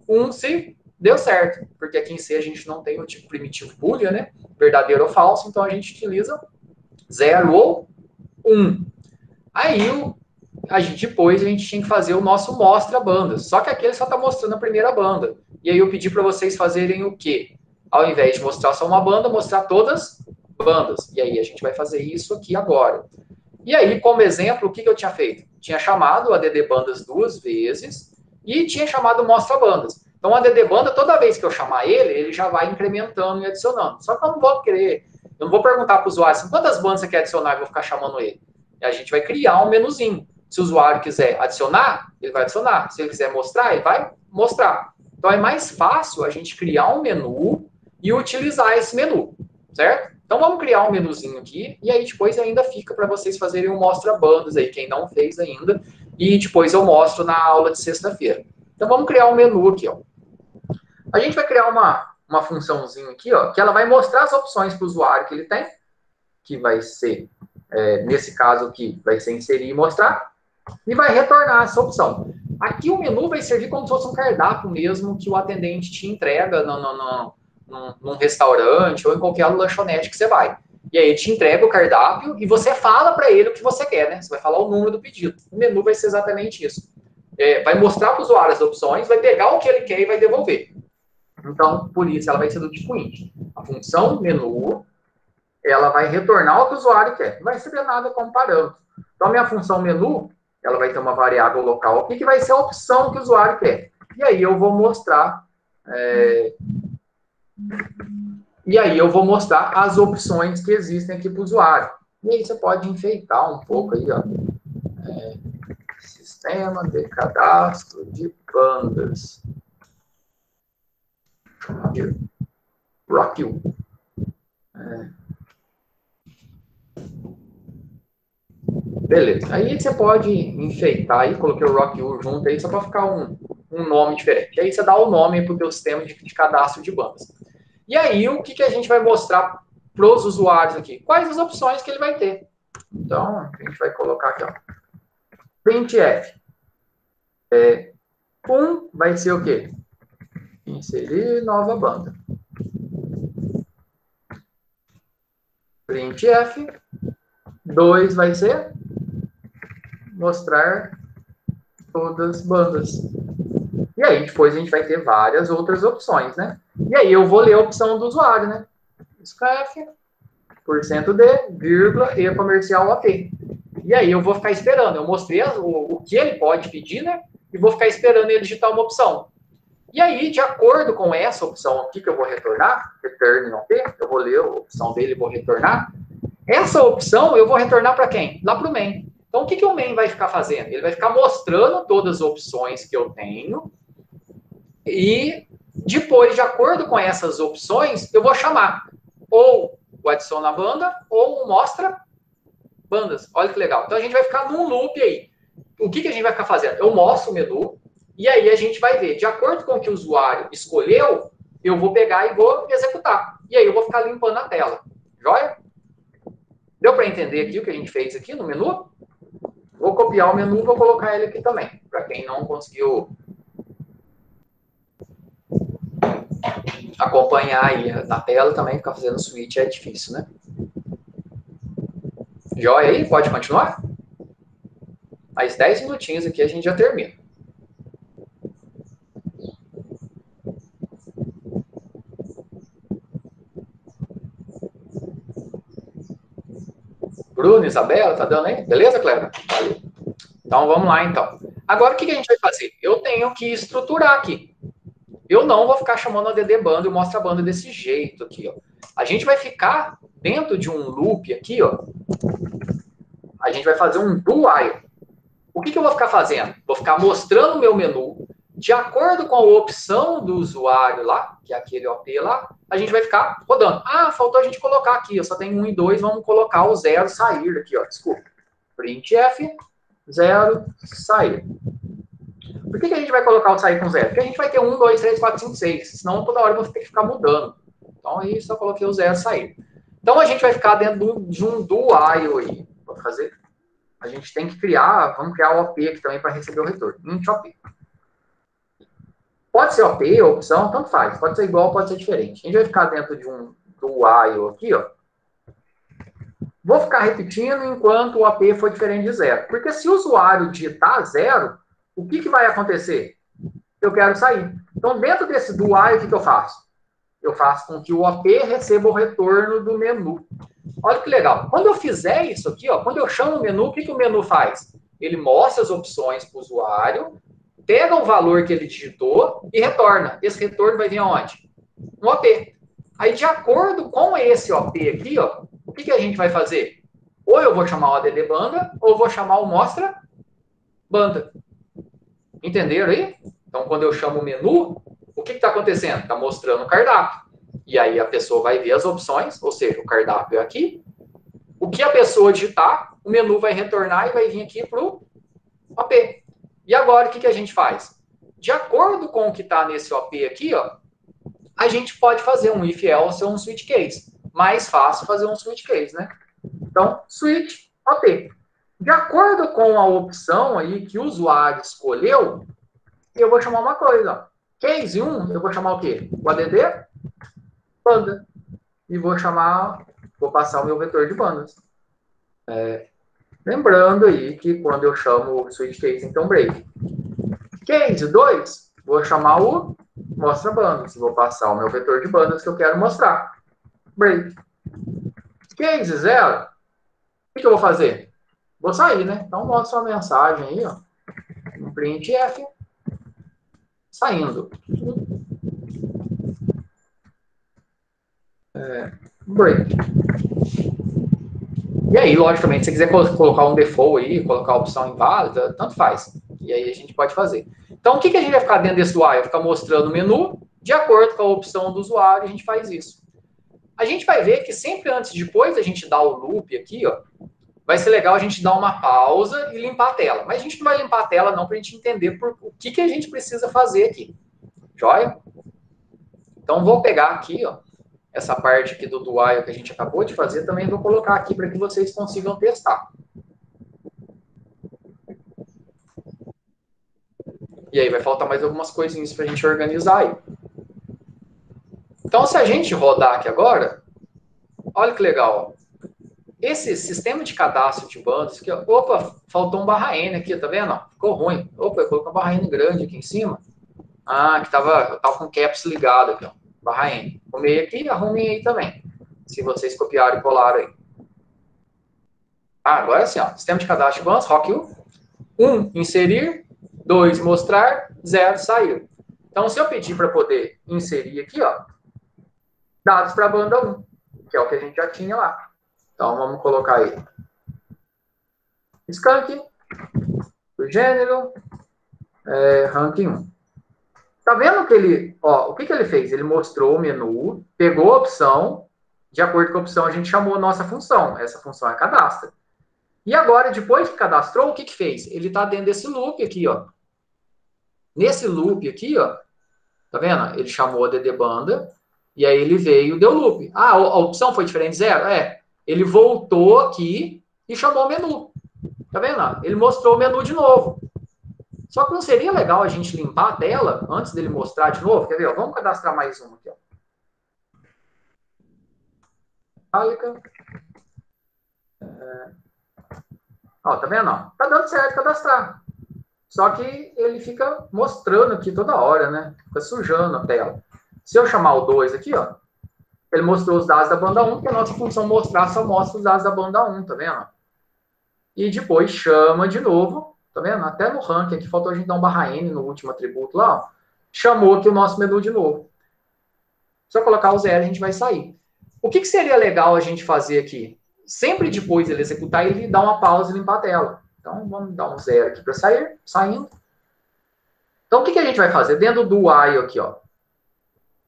1 se deu certo. Porque aqui em C a gente não tem o tipo primitivo boolean, né? Verdadeiro ou falso, então a gente utiliza 0 ou 1. Aí, depois a gente tinha que fazer o nosso mostra bandas. Só que aqui ele só está mostrando a primeira banda. E aí eu pedi para vocês fazerem o quê? Ao invés de mostrar só uma banda, mostrar todas bandas. E aí a gente vai fazer isso aqui agora. E aí, como exemplo, o que eu tinha feito? Tinha chamado o addBandas 2 vezes e tinha chamado mostra bandas. Então, o addBanda, toda vez que eu chamar ele já vai incrementando e adicionando. Só que eu não vou perguntar para o usuário assim, quantas bandas você quer adicionar e vou ficar chamando ele. E a gente vai criar um menuzinho. Se o usuário quiser adicionar, ele vai adicionar. Se ele quiser mostrar, ele vai mostrar. Então, é mais fácil a gente criar um menu e utilizar esse menu, certo? Então vamos criar um menuzinho aqui, e aí depois ainda fica para vocês fazerem um mostra-bandas aí, quem não fez ainda, e depois eu mostro na aula de sexta-feira. Então vamos criar um menu aqui, ó. A gente vai criar uma funçãozinha aqui, ó, que ela vai mostrar as opções para o usuário que ele tem, que vai ser, nesse caso aqui, vai ser inserir e mostrar, e vai retornar essa opção. Aqui o menu vai servir como se fosse um cardápio mesmo que o atendente te entrega num restaurante ou em qualquer lanchonete que você vai. E aí ele te entrega o cardápio e você fala para ele o que você quer, né? Você vai falar o número do pedido. O menu vai ser exatamente isso. Vai mostrar para o usuário as opções, vai pegar o que ele quer e vai devolver. Então, por isso, ela vai ser do tipo int. A função menu, ela vai retornar o que o usuário quer. Não vai receber nada como parâmetro. Então, a minha função menu, ela vai ter uma variável local aqui que vai ser a opção que o usuário quer. E aí eu vou mostrar... E aí eu vou mostrar as opções que existem aqui para o usuário. E aí você pode enfeitar um pouco aí, ó. Sistema de cadastro de bandas. Rock You. Beleza. Aí você pode enfeitar aí, coloquei o Rock You junto aí, só para ficar um nome diferente. Aí você dá o nome para o teu sistema de cadastro de bandas. E aí, o que a gente vai mostrar para os usuários aqui? Quais as opções que ele vai ter? Então, a gente vai colocar aqui, ó. Printf. Vai ser o quê? Inserir nova banda. Printf. 2 vai ser mostrar todas as bandas. E aí, depois a gente vai ter várias outras opções, né? E aí, eu vou ler a opção do usuário, né? Scrap, %D, vírgula, e comercial AP. E aí, eu vou ficar esperando. Eu mostrei o que ele pode pedir, né? E vou ficar esperando ele digitar uma opção. E aí, de acordo com essa opção aqui que eu vou retornar, return OP, eu vou ler a opção dele e vou retornar. Essa opção eu vou retornar para quem? Lá para o main. Então, o que o main vai ficar fazendo? Ele vai ficar mostrando todas as opções que eu tenho e depois, de acordo com essas opções, eu vou chamar ou o adiciona banda ou o mostra bandas. Olha que legal. Então, a gente vai ficar num loop aí. O que a gente vai ficar fazendo? Eu mostro o menu e aí a gente vai ver. De acordo com o que o usuário escolheu, eu vou pegar e vou executar. E aí eu vou ficar limpando a tela. Joia? Deu para entender aqui o que a gente fez aqui no menu? Vou copiar o menu e vou colocar ele aqui também, para quem não conseguiu acompanhar aí na tela também, ficar fazendo switch é difícil, né? Joia aí? Pode continuar? Mais 10 minutinhos aqui a gente já termina. Bruno, Isabela, tá dando aí? Beleza, Cleber? Valeu. Então, vamos lá, então. Agora, o que a gente vai fazer? Eu tenho que estruturar aqui. Eu não vou ficar chamando a DD banda e mostra a banda desse jeito aqui, ó. A gente vai ficar dentro de um loop aqui, ó. A gente vai fazer um do while. O que eu vou ficar fazendo? Vou ficar mostrando o meu menu. De acordo com a opção do usuário lá, que é aquele OP lá, a gente vai ficar rodando. Ah, faltou a gente colocar aqui, eu só tenho 1 e 2, vamos colocar o 0 sair aqui, ó. Desculpa. Printf, 0, sair. Por que a gente vai colocar o sair com 0? Porque a gente vai ter 1, 2, 3, 4, 5, 6. Senão toda hora eu vou ter que ficar mudando. Então aí só coloquei o 0 sair. Então a gente vai ficar dentro de um do while aí. Vou fazer. A gente tem que criar, vamos criar o OP aqui também para receber o retorno. Int OP. Pode ser OP, opção, tanto faz. Pode ser igual, pode ser diferente. A gente vai ficar dentro de um do while aqui, ó. Vou ficar repetindo enquanto o OP for diferente de 0. Porque se o usuário digitar 0, o que vai acontecer? Eu quero sair. Então, dentro desse do while, o que eu faço? Eu faço com que o OP receba o retorno do menu. Olha que legal. Quando eu fizer isso aqui, ó, quando eu chamo o menu, o que o menu faz? Ele mostra as opções para o usuário, pega o valor que ele digitou e retorna. Esse retorno vai vir aonde? No OP. Aí, de acordo com esse OP aqui, ó, o que a gente vai fazer? Ou eu vou chamar o add banda, ou eu vou chamar o mostra banda. Entenderam aí? Então, quando eu chamo o menu, o que está acontecendo? Está mostrando o cardápio. E aí a pessoa vai ver as opções, ou seja, o cardápio é aqui. O que a pessoa digitar, o menu vai retornar e vai vir aqui para o OP. E agora, o que a gente faz? De acordo com o que está nesse OP aqui, ó, a gente pode fazer um if else ou um switch case. Mais fácil fazer um switch case, né? Então, switch OP. De acordo com a opção aí que o usuário escolheu, eu vou chamar uma coisa. Ó. Case 1, eu vou chamar o quê? O add banda. E vou passar o meu vetor de bandas. Lembrando aí que quando eu chamo o switch case, então break. Case 2, vou chamar o mostra bandas. Vou passar o meu vetor de bandas que eu quero mostrar. Break. Case 0, o que eu vou fazer? Vou sair, né? Então, mostra uma mensagem aí, ó. Um printf. Saindo. Break. E aí, logicamente, se você quiser colocar um default aí, colocar a opção inválida, tanto faz. E aí a gente pode fazer. Então, o que a gente vai ficar dentro desse UI? Vai ficar mostrando o menu, de acordo com a opção do usuário, a gente faz isso. A gente vai ver que sempre antes, depois da gente dar o loop aqui, ó, vai ser legal a gente dar uma pausa e limpar a tela. Mas a gente não vai limpar a tela não para a gente entender o que a gente precisa fazer aqui. Joia? Então, vou pegar aqui, ó, essa parte aqui do while que a gente acabou de fazer, também vou colocar aqui para que vocês consigam testar. E aí vai faltar mais algumas coisinhas para a gente organizar aí. Então, se a gente rodar aqui agora, olha que legal. Ó. Esse sistema de cadastro de bandas, aqui, ó, opa, faltou um barra N aqui, tá vendo? Ficou ruim. Opa, eu coloquei uma barra N grande aqui em cima. Ah, que eu tava com o caps ligado aqui, ó. Barra N. Arrumei aqui, arrumei aí também. Se vocês copiaram e colaram aí. Ah, agora sim, ó. Sistema de cadastro de bandas, rock 1, inserir. 2, mostrar. 0, sair. Então, se eu pedir para poder inserir aqui, ó, dados para a banda 1, que é o que a gente já tinha lá. Então, vamos colocar aí. Skunk, do gênero, ranking 1. Tá vendo que ele, ó, o que ele fez? Ele mostrou o menu, pegou a opção, de acordo com a opção a gente chamou a nossa função. Essa função é cadastra. E agora, depois que cadastrou, o que fez? Ele está dentro desse loop aqui, ó. Nesse loop aqui, ó, tá vendo? Ele chamou a ddbanda, e aí ele veio e deu loop. Ah, a opção foi diferente, 0? Ele voltou aqui e chamou o menu. Tá vendo? Ele mostrou o menu de novo. Só que não seria legal a gente limpar a tela antes dele mostrar de novo? Quer ver? Ó, vamos cadastrar mais uma aqui. Ó, tá vendo? Ó, tá dando certo cadastrar. Só que ele fica mostrando aqui toda hora, né? Fica sujando a tela. Se eu chamar o 2 aqui, ó, ele mostrou os dados da banda 1, que a nossa função mostrar só mostra os dados da banda 1, tá vendo? E depois chama de novo, tá vendo? Até no ranking aqui, faltou a gente dar um barra N no último atributo lá, ó, chamou aqui o nosso menu de novo. Se eu colocar o 0, a gente vai sair. O que seria legal a gente fazer aqui? Sempre depois dele executar, ele dá uma pausa e limpar a tela. Então, vamos dar um 0 aqui para sair, saindo. Então, o que a gente vai fazer? Dentro do while aqui, ó.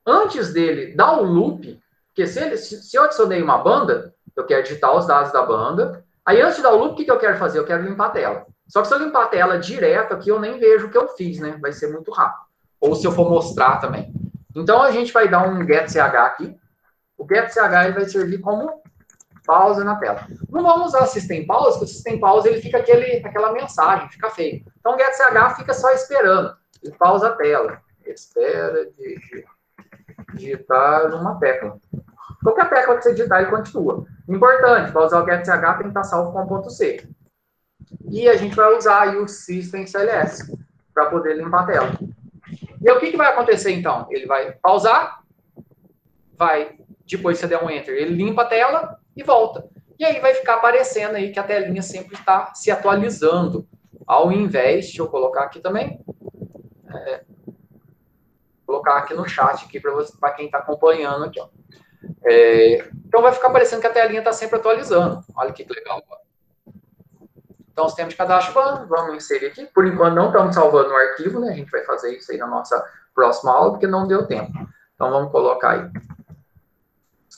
Antes dele dar o loop, porque se eu adicionei uma banda, eu quero digitar os dados da banda. Aí, antes de dar o loop, o que eu quero fazer? Eu quero limpar a tela. Só que se eu limpar a tela direto aqui, eu nem vejo o que eu fiz, né? Vai ser muito rápido. Ou se eu for mostrar também. Então, a gente vai dar um getCH aqui. O getCH ele vai servir como pausa na tela. Não vamos usar system pause, porque o system pause ele fica aquela mensagem, fica feio. Então, o getCH fica só esperando. Ele pausa a tela. Espera digitar uma tecla. Qualquer tecla que você digitar, ele continua. Importante, para usar o getCH tem que estar salvo com .c. E a gente vai usar aí o system CLS para poder limpar a tela. E o que vai acontecer então? Ele vai pausar, depois que você der um enter, ele limpa a tela e volta. E aí vai ficar aparecendo aí que a telinha sempre está se atualizando. Ao invés, deixa eu colocar aqui também, colocar aqui no chat aqui para quem está acompanhando aqui, ó. Então vai ficar parecendo que a telinha está sempre atualizando. Olha que legal. Então, sistema de cadastro, vamos inserir aqui. Por enquanto, não estamos salvando o arquivo, né? A gente vai fazer isso aí na nossa próxima aula, porque não deu tempo. Então, vamos colocar aí.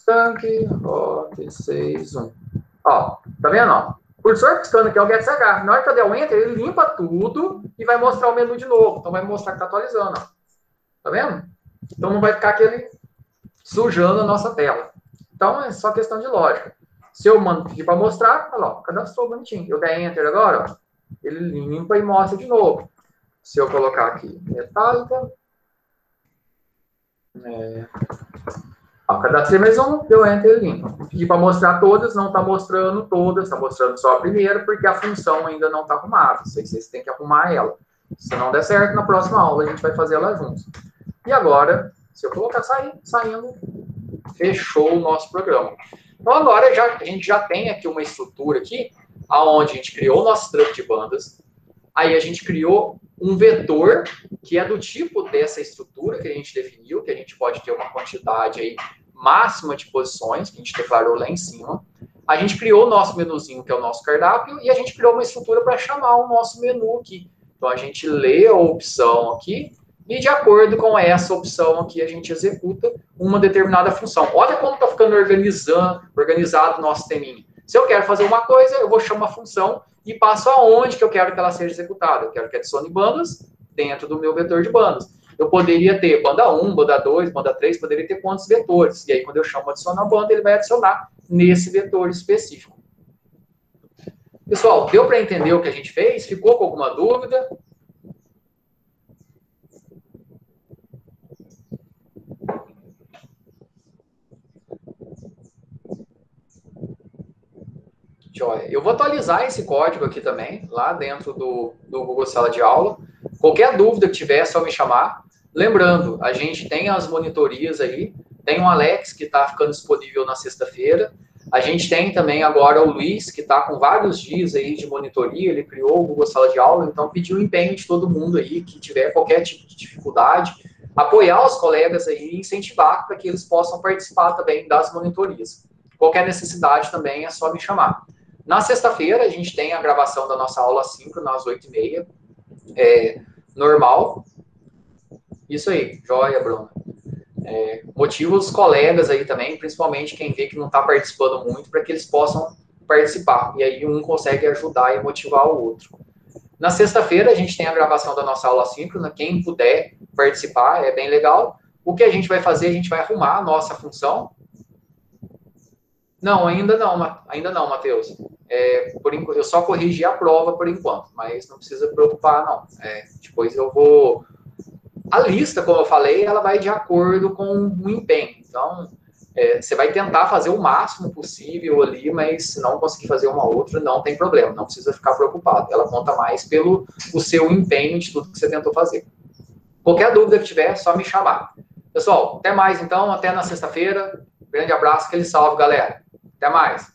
Tanque, hot 61. Ó, tá vendo? Ó? Cursor piscando aqui é o GetCH. Na hora que eu der o Enter, ele limpa tudo e vai mostrar o menu de novo. Então vai mostrar que tá atualizando. Ó. Tá vendo? Então não vai ficar aquele sujando a nossa tela. Então é só questão de lógica. Se eu pedir para mostrar, olha lá, cadastrou bonitinho. Eu der Enter agora, ó, ele limpa e mostra de novo. Se eu colocar aqui metálica, cadastrei mais um, deu Enter e limpa. Pedir para mostrar todas, não está mostrando todas, está mostrando só a primeira, porque a função ainda não está arrumada. Isso aí vocês têm que arrumar ela. Se não der certo, na próxima aula a gente vai fazer ela juntos. E agora, se eu colocar saindo, fechou o nosso programa. Então agora a gente já tem aqui uma estrutura aqui, onde a gente criou o nosso struct de bandas, aí a gente criou um vetor que é do tipo dessa estrutura que a gente definiu, que a gente pode ter uma quantidade aí máxima de posições, que a gente declarou lá em cima. A gente criou o nosso menuzinho, que é o nosso cardápio, e a gente criou uma estrutura para chamar o nosso menu aqui. Então a gente lê a opção aqui, e de acordo com essa opção aqui, a gente executa uma determinada função. Olha como está ficando organizado o nosso teminho. Se eu quero fazer uma coisa, eu vou chamar a função e passo aonde que eu quero que ela seja executada. Eu quero que adicione bandas dentro do meu vetor de bandas. Eu poderia ter banda 1, banda 2, banda 3, poderia ter quantos vetores. E aí, quando eu chamo adicionar banda, ele vai adicionar nesse vetor específico. Pessoal, deu para entender o que a gente fez? Ficou com alguma dúvida? Joia. Eu vou atualizar esse código aqui também, lá dentro do Google Sala de Aula. Qualquer dúvida que tiver, é só me chamar. Lembrando, a gente tem as monitorias aí, tem o Alex, que está ficando disponível na sexta-feira. A gente tem também agora o Luiz, que está com vários dias aí de monitoria, ele criou o Google Sala de Aula, então pediu o empenho de todo mundo aí, que tiver qualquer tipo de dificuldade, apoiar os colegas aí e incentivar para que eles possam participar também das monitorias. Qualquer necessidade também é só me chamar. Na sexta-feira, a gente tem a gravação da nossa aula síncrona às 8h30, normal. Isso aí, joia, Bruno. Motiva os colegas aí também, principalmente quem vê que não está participando muito, para que eles possam participar. E aí um consegue ajudar e motivar o outro. Na sexta-feira, a gente tem a gravação da nossa aula síncrona. Quem puder participar, é bem legal. O que a gente vai fazer? A gente vai arrumar a nossa função. Não, ainda não, Matheus. Eu só corrigi a prova por enquanto, mas não precisa preocupar, não. Depois eu vou... A lista, como eu falei, ela vai de acordo com o empenho. Então, você vai tentar fazer o máximo possível ali, mas se não conseguir fazer uma outra, não tem problema. Não precisa ficar preocupado. Ela conta mais pelo o seu empenho de tudo que você tentou fazer. Qualquer dúvida que tiver, é só me chamar. Pessoal, até mais então. Até na sexta-feira. Grande abraço, aquele salve, galera. Até mais.